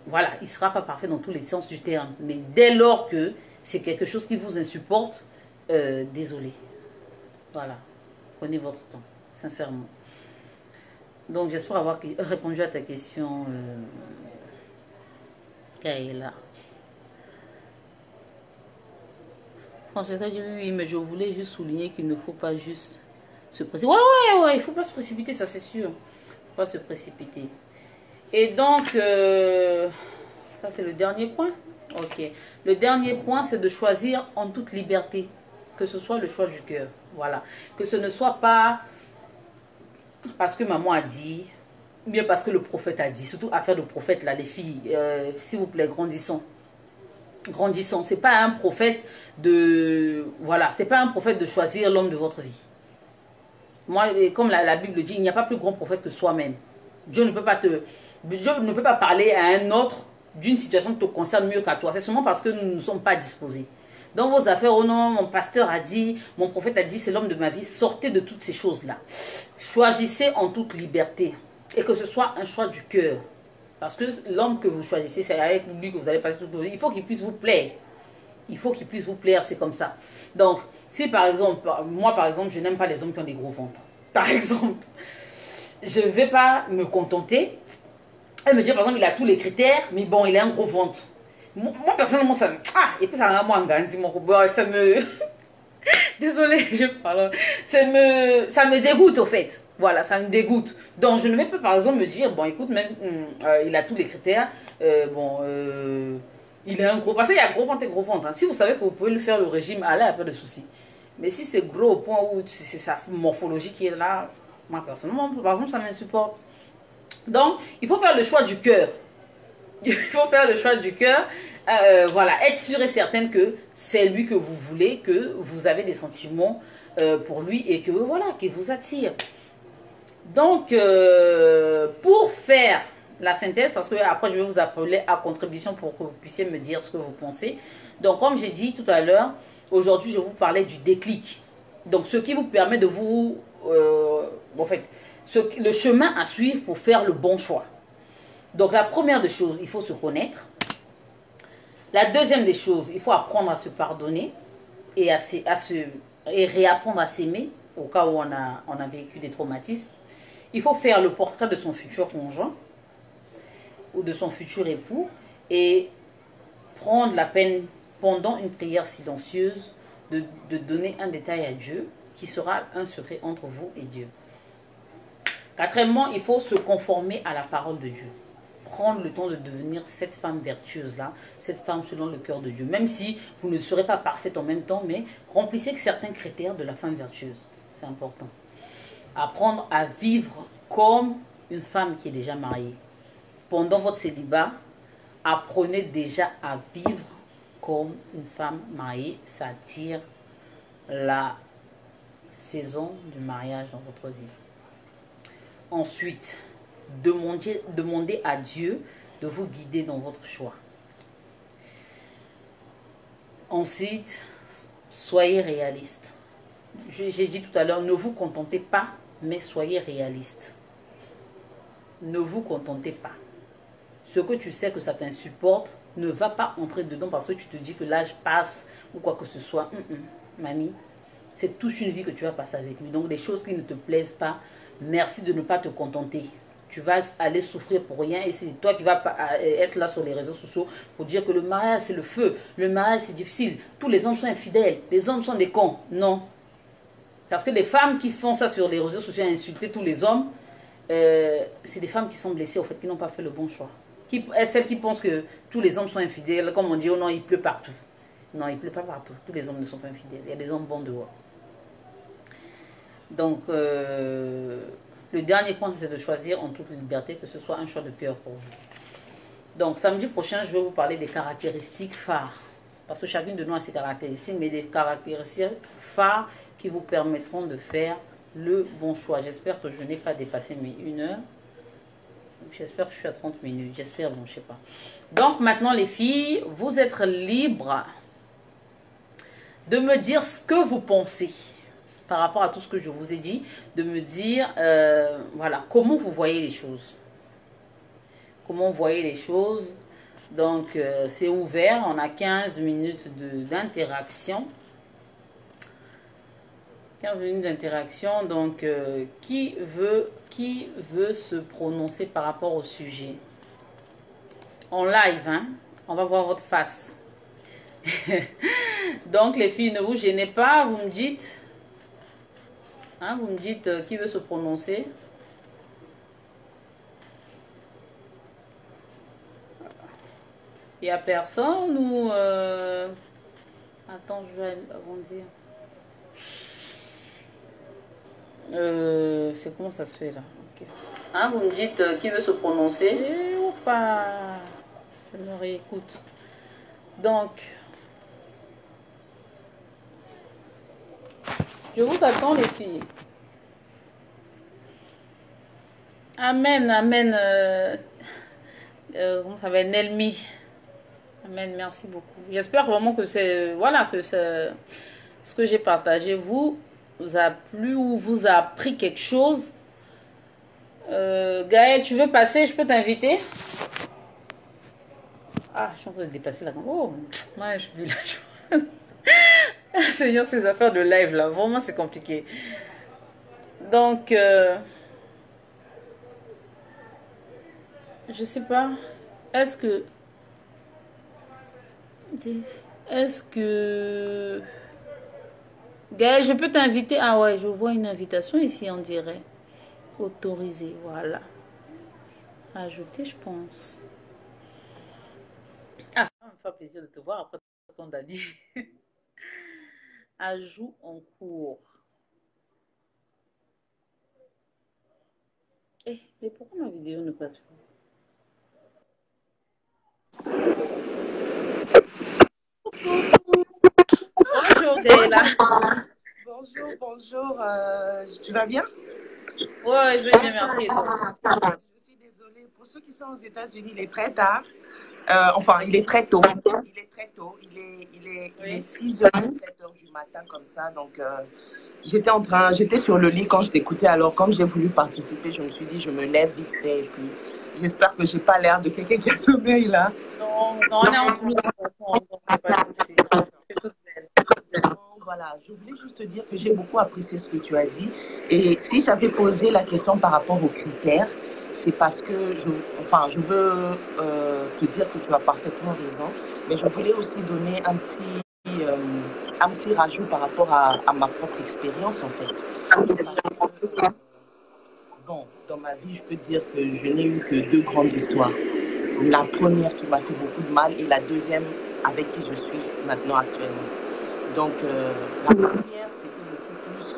voilà, il ne sera pas parfait dans tous les sens du terme. Mais dès lors que c'est quelque chose qui vous insupporte, désolé. Voilà. Prenez votre temps, sincèrement. Donc, j'espère avoir répondu à ta question, Gaëlla. François dit oui, mais je voulais juste souligner qu'il ne faut pas juste se précipiter. Ouais, il ne faut pas se précipiter, ça c'est sûr. Il ne faut pas se précipiter. Et donc, ça c'est le dernier point. Ok. Le dernier point, c'est de choisir en toute liberté. Que ce soit le choix du cœur. Voilà. Que ce ne soit pas parce que maman a dit, bien parce que le prophète a dit. Surtout affaire de prophète, là, les filles, s'il vous plaît, grandissons. Grandissons. C'est pas un prophète de... Voilà, c'est pas un prophète de choisir l'homme de votre vie. Moi, comme la Bible dit, il n'y a pas plus grand prophète que soi-même. Dieu ne peut pas parler à un autre d'une situation qui te concerne mieux qu'à toi. C'est seulement parce que nous ne sommes pas disposés. dans vos affaires. Oh non, mon pasteur a dit, mon prophète a dit, c'est l'homme de ma vie. Sortez de toutes ces choses-là. Choisissez en toute liberté. Et que ce soit un choix du cœur. Parce que l'homme que vous choisissez, c'est avec lui que vous allez passer toute votre vie. Il faut qu'il puisse vous plaire. Il faut qu'il puisse vous plaire, c'est comme ça. Donc, si par exemple, moi par exemple, je n'aime pas les hommes qui ont des gros ventres. Par exemple, je ne vais pas me contenter. Elle me dit par exemple, il a tous les critères, mais bon, il a un gros ventre. Moi personnellement, ça me... Ah, et puis ça rend moi en gagne, ça me... Désolée, je parle. Ça me dégoûte au fait. Voilà, ça me dégoûte. Donc, je ne vais pas, par exemple, me dire, bon, écoute, même, il a tous les critères. Il est un gros... Parce qu'il y a gros ventre et gros ventre. Hein. Si vous savez que vous pouvez le faire, le régime, allez, il n'y a pas de souci. Mais si c'est gros au point où c'est sa morphologie qui est là, moi, personnellement, par exemple, ça m'insupporte. Donc, il faut faire le choix du cœur. Il faut faire le choix du cœur. Voilà, être sûr et certaine que c'est lui que vous voulez, que vous avez des sentiments pour lui et que voilà, qu'il vous attire. Donc, pour faire la synthèse, parce que après je vais vous appeler à contribution pour que vous puissiez me dire ce que vous pensez. Donc, comme j'ai dit tout à l'heure, aujourd'hui je vais vous parler du déclic. Donc, ce qui vous permet de vous, en fait, le chemin à suivre pour faire le bon choix. Donc, la première des choses, il faut se connaître. La deuxième des choses, il faut apprendre à se pardonner et, et réapprendre à s'aimer au cas où on a vécu des traumatismes. Il faut faire le portrait de son futur conjoint ou de son futur époux et prendre la peine pendant une prière silencieuse de donner un détail à Dieu qui sera un secret entre vous et Dieu. Quatrièmement, il faut se conformer à la parole de Dieu. Prendre le temps de devenir cette femme vertueuse-là, cette femme selon le cœur de Dieu. Même si vous ne serez pas parfaite en même temps, mais remplissez certains critères de la femme vertueuse. C'est important. Apprendre à vivre comme une femme qui est déjà mariée. Pendant votre célibat, apprenez déjà à vivre comme une femme mariée. Ça attire la saison du mariage dans votre vie. Ensuite, demandez à Dieu de vous guider dans votre choix. Ensuite, soyez réaliste. J'ai dit tout à l'heure, ne vous contentez pas, mais soyez réaliste. Ne vous contentez pas. Ce que tu sais que ça t'insupporte, ne va pas entrer dedans parce que tu te dis que l'âge passe ou quoi que ce soit. Mamie, c'est toute une vie que tu vas passer avec lui. Donc des choses qui ne te plaisent pas, merci de ne pas te contenter. Tu vas aller souffrir pour rien et c'est toi qui vas être là sur les réseaux sociaux pour dire que le mariage c'est le feu, le mariage c'est difficile, tous les hommes sont infidèles, les hommes sont des cons. Non. Parce que les femmes qui font ça sur les réseaux sociaux à insulter tous les hommes, c'est des femmes qui sont blessées, au fait, qui n'ont pas fait le bon choix. Celles qui pensent que tous les hommes sont infidèles, comme on dit, oh non, il pleut partout. Non, il ne pleut pas partout. Tous les hommes ne sont pas infidèles. Il y a des hommes bons dehors. Donc, le dernier point, c'est de choisir en toute liberté, que ce soit un choix de cœur pour vous. Donc, samedi prochain, je vais vous parler des caractéristiques phares. Parce que chacune de nous a ses caractéristiques, mais des caractéristiques phares qui vous permettront de faire le bon choix. J'espère que je n'ai pas dépassé mes 1 heure. J'espère que je suis à 30 minutes. J'espère, bon, je ne sais pas. Donc, maintenant, les filles, vous êtes libres de me dire ce que vous pensez par rapport à tout ce que je vous ai dit, de me dire, voilà, comment vous voyez les choses. Comment vous voyez les choses. Donc, c'est ouvert. On a 15 minutes d'interaction. 15 minutes d'interaction. Donc, qui veut se prononcer par rapport au sujet? En live, hein? On va voir votre face. Donc, les filles, ne vous gênez pas. Vous me dites... Hein, vous me dites qui veut se prononcer. Il n'y a personne ou... Attends, je vais agrandir. C'est comment ça se fait là? Okay. Hein, vous me dites qui veut se prononcer. Ou pas. Je me réécoute. Donc... Je vous attends les filles. Amen, amen. Comment ça va, Nelmi? Amen, merci beaucoup. J'espère vraiment que c'est, voilà, que ce que j'ai partagé vous a plu ou vous a appris quelque chose. Gaël, tu veux passer? Je peux t'inviter? Ah, je suis en train de dépasser la... Oh, moi, je vis la joie. Seigneur, ces affaires de live, là, vraiment, c'est compliqué. Donc, je sais pas. Est-ce que... Est-ce que... Gaël, je peux t'inviter? Ah ouais, je vois une invitation ici, on dirait. Autorisé, voilà. Ajouter, je pense. Ah, ça me fait plaisir de te voir après ton d'année. Ajout en cours. Eh, mais pourquoi ma vidéo ne passe pas? Bonjour, Gaëla. Bonjour, bonjour. Tu vas bien? Ouais, je vais bien, merci. Et toi? Je suis désolée. Pour ceux qui sont aux États-Unis, il est très tard. Enfin, il est très tôt. Il est très tôt. Il est 6h, 7h du matin comme ça. Donc, j'étais sur le lit quand je t'écoutais. Alors, comme j'ai voulu participer, je me suis dit, je me lève vite fait. Et puis, j'espère que je n'ai pas l'air de quelqu'un qui a sommeil là. Non, non, on est entre nous. Donc, pas de souci. C'est toute belle. Voilà, je voulais juste te dire que j'ai beaucoup apprécié ce que tu as dit. Et si j'avais posé la question par rapport aux critères, c'est parce que je veux te dire que tu as parfaitement raison, mais je voulais aussi donner un petit rajout par rapport à ma propre expérience, en fait. Parce que, bon, dans ma vie, je peux dire que je n'ai eu que 2 grandes histoires. La première qui m'a fait beaucoup de mal et la deuxième avec qui je suis maintenant actuellement. Donc, la première, c'était beaucoup plus,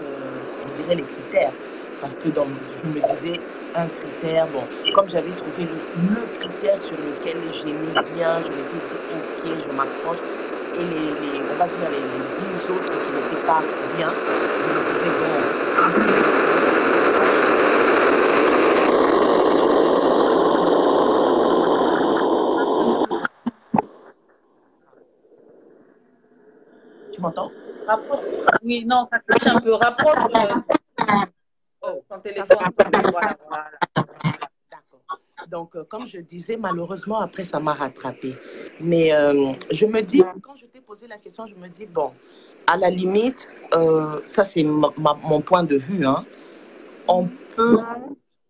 je dirais, les critères. Parce que je me disais, un critère, bon, comme j'avais trouvé le critère sur lequel j'aimais bien, je m'étais dit, ok, je m'accroche. Et on va dire, les 10 autres qui n'étaient pas bien, je me disais, bon, tu m'entends? Oui, non, ça cloche un peu. Rapproche ton téléphone. Voilà, voilà. D'accord. Donc, comme je disais, malheureusement, après, ça m'a rattrapée. Mais je me dis, quand je t'ai posé la question, je me dis, bon, à la limite, ça c'est mon point de vue, hein, on peut,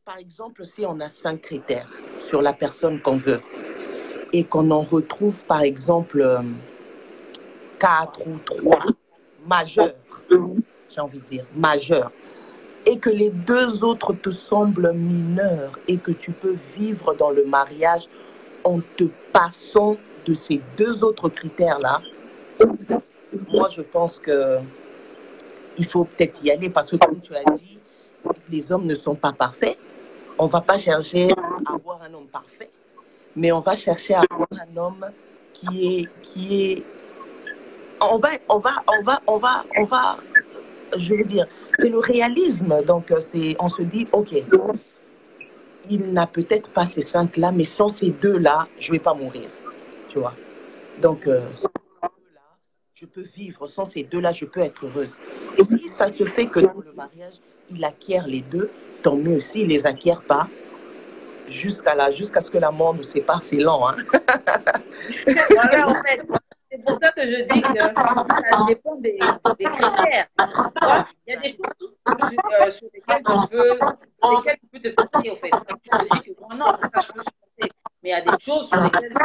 par exemple, si on a 5 critères sur la personne qu'on veut et qu'on en retrouve, par exemple, 4 ou 3 majeurs, j'ai envie de dire, majeurs, et que les 2 autres te semblent mineurs et que tu peux vivre dans le mariage en te passant de ces 2 autres critères-là, moi, je pense qu'il faut peut-être y aller parce que, comme tu as dit, les hommes ne sont pas parfaits. On ne va pas chercher à avoir un homme parfait, mais on va chercher à avoir un homme qui est... Je veux dire, c'est le réalisme. Donc, on se dit, OK, il n'a peut-être pas ces 5-là, mais sans ces 2-là, je ne vais pas mourir. Tu vois? Donc, je peux vivre. Sans ces 2-là, je peux être heureuse. Et si ça se fait que dans le mariage, il acquiert les 2, tant mieux. S'il ne les acquiert pas, jusqu'à ce que la mort nous sépare, c'est lent. Hein? Voilà, en fait. C'est pour ça que je dis que ça dépend des critères. Il y a des choses sur lesquelles tu peux te passer, en fait. Tu te dis que non, ça, je peux supporter. Mais il y a des choses sur lesquelles tu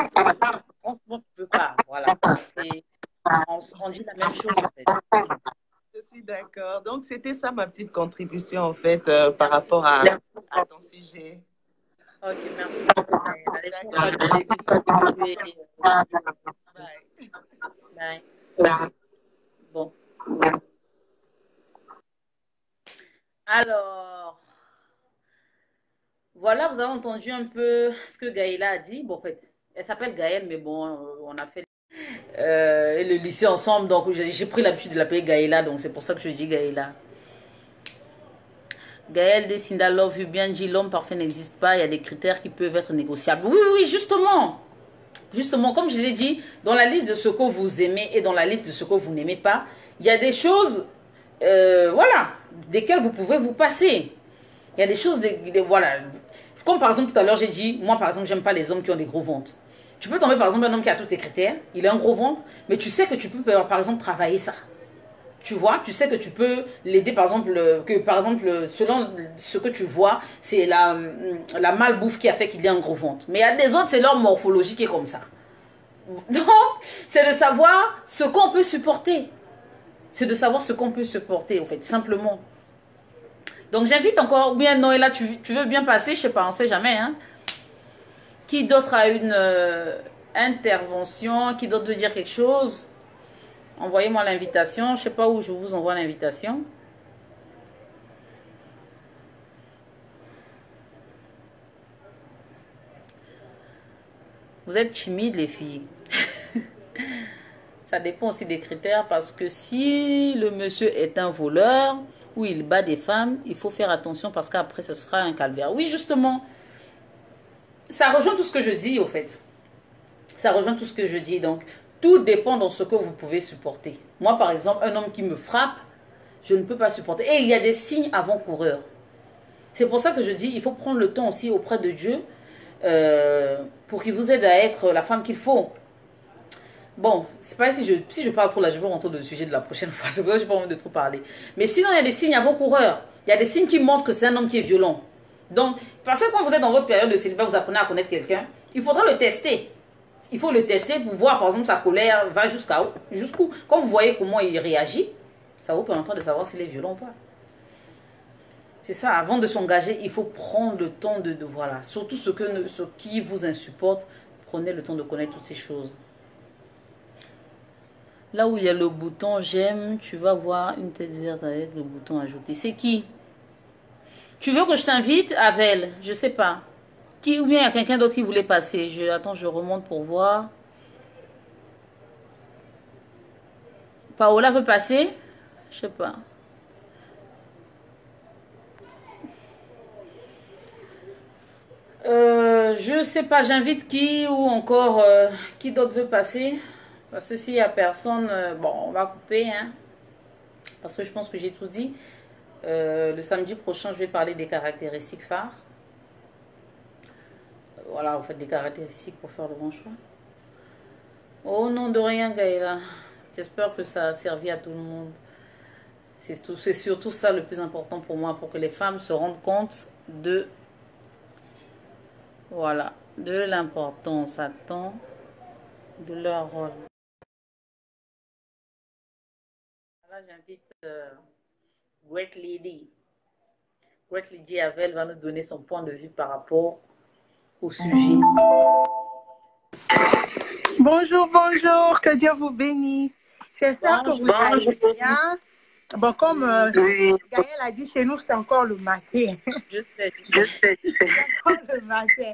ne peux pas. Voilà. On dit la même chose, en fait. Je suis d'accord. Donc, c'était ça ma petite contribution, en fait, par rapport à ton sujet. Ok, merci beaucoup. Bye. Bye. Bon. Alors, voilà, vous avez entendu un peu ce que Gaïla a dit. Bon, en fait, elle s'appelle Gaëlle, mais bon, on a fait le lycée ensemble, donc j'ai pris l'habitude de l'appeler Gaïla, donc c'est pour ça que je dis Gaïla. Gaël Desinda Love You bien dit l'homme parfait n'existe pas, il y a des critères qui peuvent être négociables. Oui, oui, justement. Justement, comme je l'ai dit, dans la liste de ce que vous aimez et dans la liste de ce que vous n'aimez pas, il y a des choses, voilà, desquelles vous pouvez vous passer. Il y a des choses, voilà. Comme par exemple, tout à l'heure, j'ai dit, moi, par exemple, j'aime pas les hommes qui ont des gros ventres. Tu peux tomber, par exemple, un homme qui a tous tes critères, il a un gros ventre, mais tu sais que tu peux, par exemple, travailler ça. Tu vois, tu sais que tu peux l'aider, par exemple, selon ce que tu vois, c'est la malbouffe qui a fait qu'il ait un gros ventre. Mais il y a des autres, c'est leur morphologie qui est comme ça. Donc, c'est de savoir ce qu'on peut supporter. C'est de savoir ce qu'on peut supporter, en fait, simplement. Donc, j'invite encore, bien Noëlla, tu veux bien passer, je sais pas, on sait jamais, hein. Qui d'autre a une intervention, qui d'autre veut dire quelque chose? Envoyez-moi l'invitation. Je ne sais pas où je vous envoie l'invitation. Vous êtes timides, les filles. Ça dépend aussi des critères parce que si le monsieur est un voleur ou il bat des femmes, il faut faire attention parce qu'après, ce sera un calvaire. Oui, justement, ça rejoint tout ce que je dis, au fait. Ça rejoint tout ce que je dis. Donc, tout dépend de ce que vous pouvez supporter. Moi, par exemple, un homme qui me frappe, je ne peux pas supporter. Et il y a des signes avant-coureurs. C'est pour ça que je dis, il faut prendre le temps aussi auprès de Dieu pour qu'il vous aide à être la femme qu'il faut. Bon, c'est pas si je parle trop là, je vais rentrer dans le sujet de la prochaine fois. C'est pour ça que je n'ai pas envie de trop parler. Mais sinon, il y a des signes avant-coureurs. Il y a des signes qui montrent que c'est un homme qui est violent. Donc, parce que quand vous êtes dans votre période de célibat, vous apprenez à connaître quelqu'un, il faudra le tester. Il faut le tester pour voir, par exemple, sa colère va jusqu'où. Quand vous voyez comment il réagit, ça vous permettra de savoir s'il est violent ou pas. C'est ça, avant de s'engager, il faut prendre le temps de voilà. Surtout ce qui vous insupporte, prenez le temps de connaître toutes ces choses. Là où il y a le bouton j'aime, tu vas voir une tête verte avec le bouton ajouter. C'est qui? Tu veux que je t'invite, Avel? Je sais pas. Qui, ou bien il y a quelqu'un d'autre qui voulait passer. Attends, je remonte pour voir. Paola veut passer? Je sais pas. Je sais pas, j'invite qui ou encore qui d'autre veut passer. Parce que s'il n'y a personne, bon, on va couper. Hein, parce que je pense que j'ai tout dit. Le samedi prochain, je vais parler des caractéristiques phares. Voilà, vous faites des caractéristiques pour faire le bon choix. Oh non, de rien, Gaëla. J'espère que ça a servi à tout le monde. C'est surtout ça le plus important pour moi, pour que les femmes se rendent compte de... Voilà, de l'importance à temps de leur rôle. Là, j'invite Great Lady. Great Lady Avel va nous donner son point de vue par rapport au sujet. Bonjour, bonjour, que Dieu vous bénisse. J'espère que vous allez bien. Bon, comme Gaël a dit, chez nous, c'est encore le matin. Je sais. C'est encore le matin.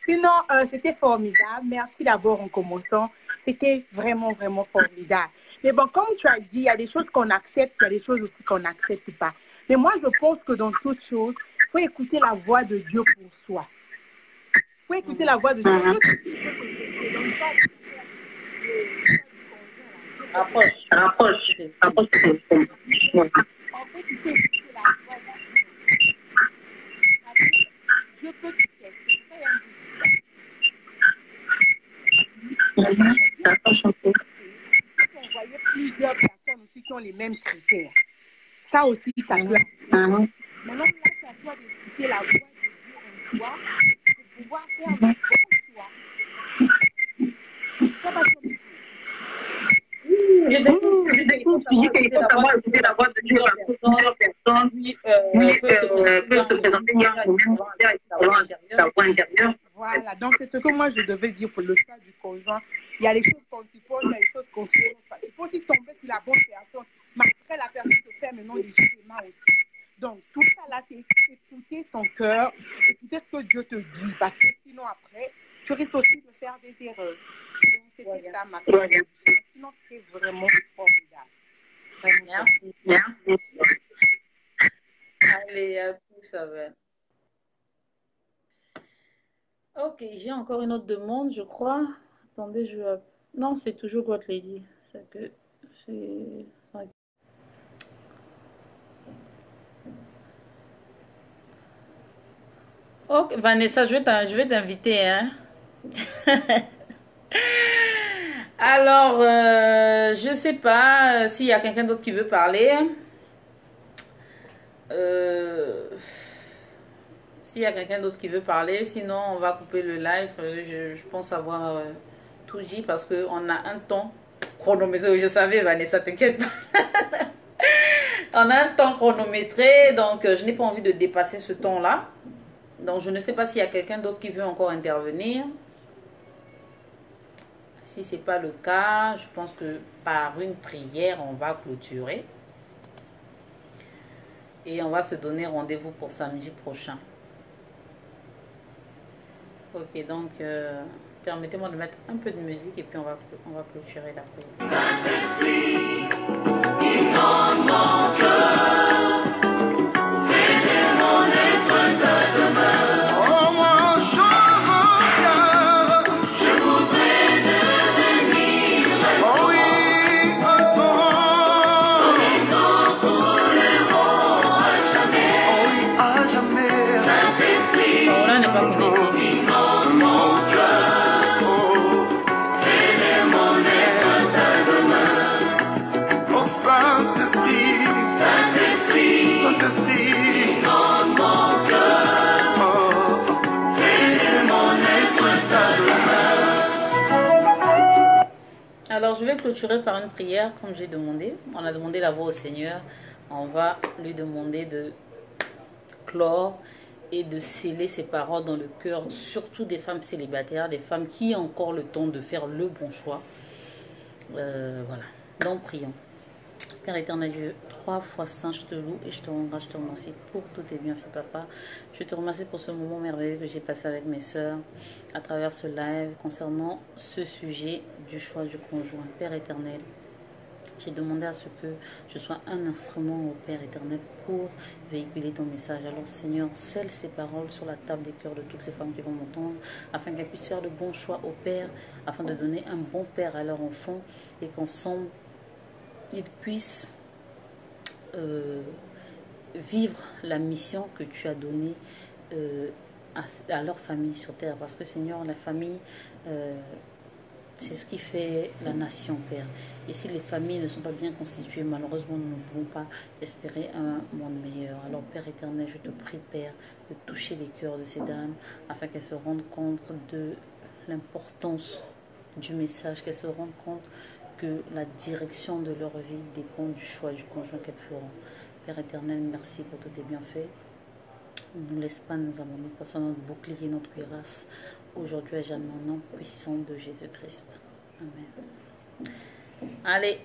Sinon, c'était formidable. Merci d'abord en commençant. C'était vraiment, vraiment formidable. Mais bon, comme tu as dit, il y a des choses qu'on accepte, il y a des choses aussi qu'on n'accepte pas. Mais moi, je pense que dans toute chose, il faut écouter la voix de Dieu pour soi. Il faut écouter la voix de Dieu. Rapproche. En fait, tu sais écouter la voix de Dieu. Dieu peut te tester. On voyait plusieurs personnes aussi qui ont les mêmes critères. Ça aussi, ça peut. Maintenant, là, c'est à toi d'écouter la voix de Dieu en toi pour pouvoir faire le bon choix. Ça va comme il faut savoir écouter la voix de Dieu parce que plusieurs personnes peuvent se présenter intérieure. Voilà, donc c'est ce que moi je devais dire pour le choix du conjoint. Il y a des choses qu'on supporte, il y a des choses qu'on ne supporte pas. Il faut aussi tomber sur la bonne personne, mais après la personne te fait maintenant des schémas aussi. Donc tout ça là, c'est écouter son cœur, écouter ce que Dieu te dit, parce que sinon après, tu risques aussi de faire des erreurs. Donc c'était ça ma contribution. Sinon c'était vraiment formidable. Merci. Allez, à plus, ça va. Ok, j'ai encore une autre demande, je crois. Attendez, je... Non, c'est toujours God Lady. C'est que... c'est... Ok, Vanessa, je vais t'inviter, hein. Alors, je sais pas s'il y a quelqu'un d'autre qui veut parler. S'il y a quelqu'un d'autre qui veut parler, sinon on va couper le live. Je pense avoir tout dit parce qu'on a un temps chronométré. Je savais, Vanessa, t'inquiète pas. On a un temps chronométré, donc je n'ai pas envie de dépasser ce temps-là. Donc je ne sais pas s'il y a quelqu'un d'autre qui veut encore intervenir. Si ce n'est pas le cas, je pense que par une prière, on va clôturer. Et on va se donner rendez-vous pour samedi prochain. Ok, donc permettez-moi de mettre un peu de musique et puis on va clôturer la prière. Saint-Esprit, inonde mon cœur, fais de mon être ta demeure. Oh, moi, je voudrais devenir oh oui, un torrent, horizon couleront à jamais. Oh oui, à jamais. Saint-Esprit, oh, là n'est pas connecté. Alors, je vais clôturer par une prière comme j'ai demandé. On a demandé la voix au Seigneur. On va lui demander de clore et de sceller ses paroles dans le cœur, surtout des femmes célibataires, des femmes qui ont encore le temps de faire le bon choix. Voilà. Donc, prions. Père éternel Dieu, 3 fois saint, je te loue et je te rends grâce, je te remercie pour tous tes bienfaits, papa. Je te remercie pour ce moment merveilleux que j'ai passé avec mes sœurs à travers ce live concernant ce sujet du choix du conjoint. Père éternel, j'ai demandé à ce que je sois un instrument au Père éternel pour véhiculer ton message. Alors Seigneur, scelle ces paroles sur la table des cœurs de toutes les femmes qui vont m'entendre, afin qu'elles puissent faire le bon choix au Père, afin de donner un bon Père à leur enfant et qu'ensemble, ils puissent vivre la mission que tu as donnée à leur famille sur terre. Parce que Seigneur, la famille, c'est ce qui fait la nation, Père. Et si les familles ne sont pas bien constituées, malheureusement, nous ne pouvons pas espérer un monde meilleur. Alors, Père éternel, je te prie, Père, de toucher les cœurs de ces dames, afin qu'elles se rendent compte de l'importance du message, qu'elles se rendent compte que la direction de leur vie dépend du choix du conjoint qu'elles feront. Père éternel, merci pour tous tes bienfaits. Ne nous laisse pas nous abandonner, passons notre bouclier, notre cuirasse, aujourd'hui à jamais, au nom puissant de Jésus-Christ. Amen. Allez,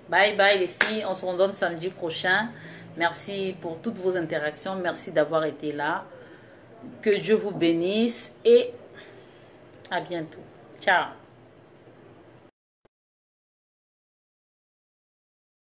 bye bye les filles, on se redonne samedi prochain. Merci pour toutes vos interactions, merci d'avoir été là. Que Dieu vous bénisse et à bientôt. Ciao.